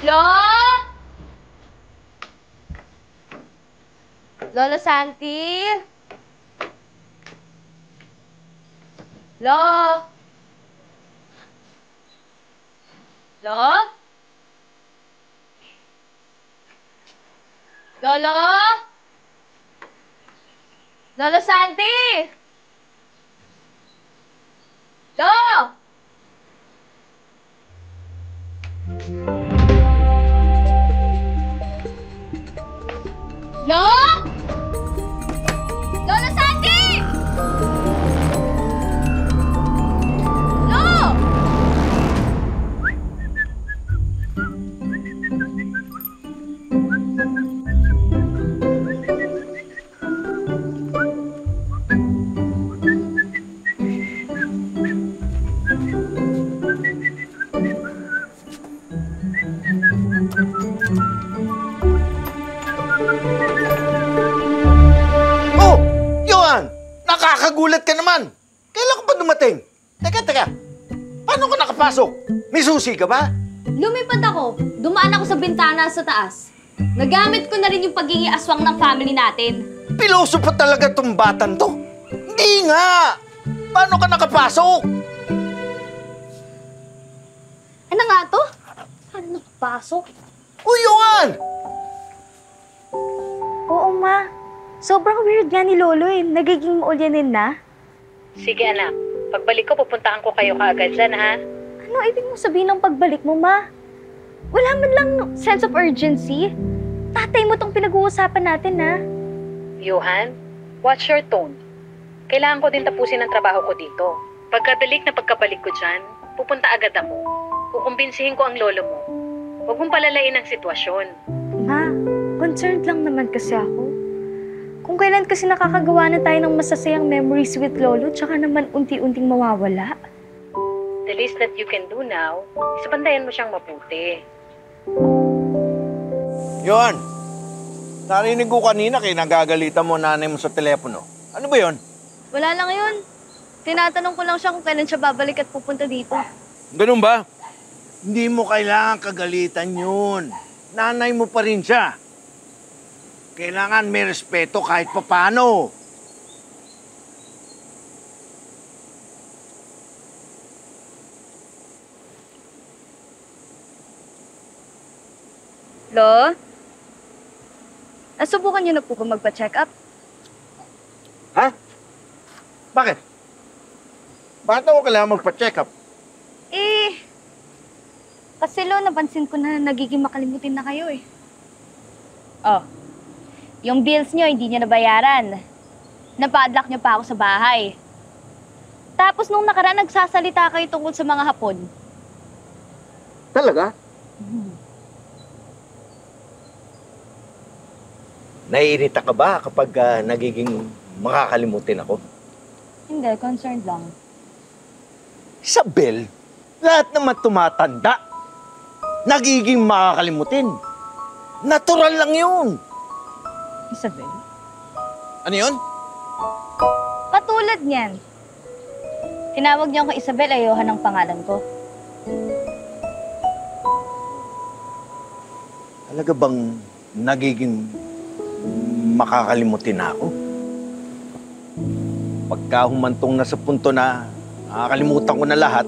Lo! Lola Santi? Lo? Lo? Lolo? Lola Santi? Lo! Lo? Lola Santi! Lo! Oh! Johan! Nakakagulat ka naman! Kailan ka pa dumating? Teka. Paano ka nakapasok? May susi ka ba? Lumipad ako. Dumaan ako sa bintana sa taas. Nagamit ko na rin yung pagiging aswang ng family natin. Piloso pa talaga tong batan to. Hindi nga! Paano ka nakapasok? Ano nga to? Paano nakapasok? Uy, Johan! Oo, ma. Sobrang weird nga ni Lolo eh. Nagiging maulyanin na. Sige anak, pagbalik ko pupuntahan ko kayo kaagad dyan ha. Ano ibig mo sabihin ng pagbalik mo, ma? Wala man lang sense of urgency. Tatay mo tong pinag-uusapan natin, ha? Johan, watch your tone. Kailangan ko din tapusin ang trabaho ko dito. Pagkadalik na pagkabalik ko dyan, pupunta agad ako. Kukumbinsihin ko ang lolo mo. Huwag mong palalain ang sitwasyon. Ma, concerned lang naman kasi ako. Kung kailan kasi nakakagawa na tayo ng masasayang memories with Lolo, tsaka naman unti-unting mawawala. The least that you can do now, isabantayan mo siyang mabuti. Johan! Narinig ko kanina kaya nagagalitan mo nanay mo sa telepono. Ano ba yon? Wala lang yun. Tinatanong ko lang siya kung kailan siya babalik at pupunta dito. Ganun ba? Hindi mo kailangan kagalitan yun. Nanay mo pa rin siya. Kailangan may respeto kahit papano. Lo? Nasubukan niyo na po ba magpa-check up? Ha? Bakit? Bakit ako kailangan magpa-check up? Kasi Lo, napansin ko na nagiging makalimutin na kayo eh. Oh, yung bills niyo hindi niyo nabayaran. Napadlock niyo pa ako sa bahay. Tapos nung nakaraan nagsasalita kayo tungkol sa mga Hapon. Talaga? Naiirita ka ba kapag nagiging makakalimutin ako? Hindi, concerned lang. Isabel, lahat naman tumatanda. Nagiging makakalimutin. Natural lang yun. Isabel? Ano yun? Katulad niyan. Tinawag niyo ako Isabel, ayuhan ang pangalan ko. Talaga bang nagiging makakalimutin na ako? Pagka humantong na sa punto na nakakalimutan ko na lahat,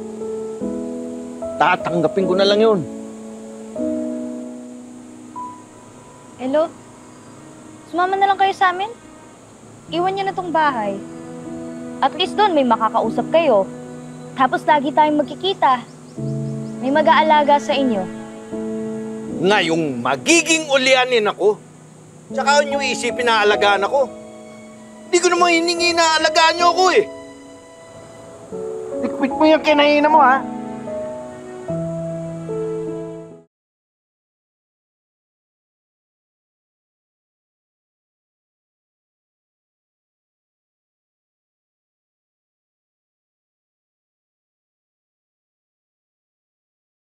tatanggapin ko na lang yun. Hello? Sumama na lang kayo sa amin? Iwan niyo na tong bahay. At least doon may makakausap kayo. Tapos lagi tayong magkikita. May mag-aalaga sa inyo. Ngayong magiging ulyanin ako, tsaka nyo isipin na alagaan ako. Hindi ko naman hiningi na alagaan nyo ako eh. Liquid mo yung kinaina mo ha.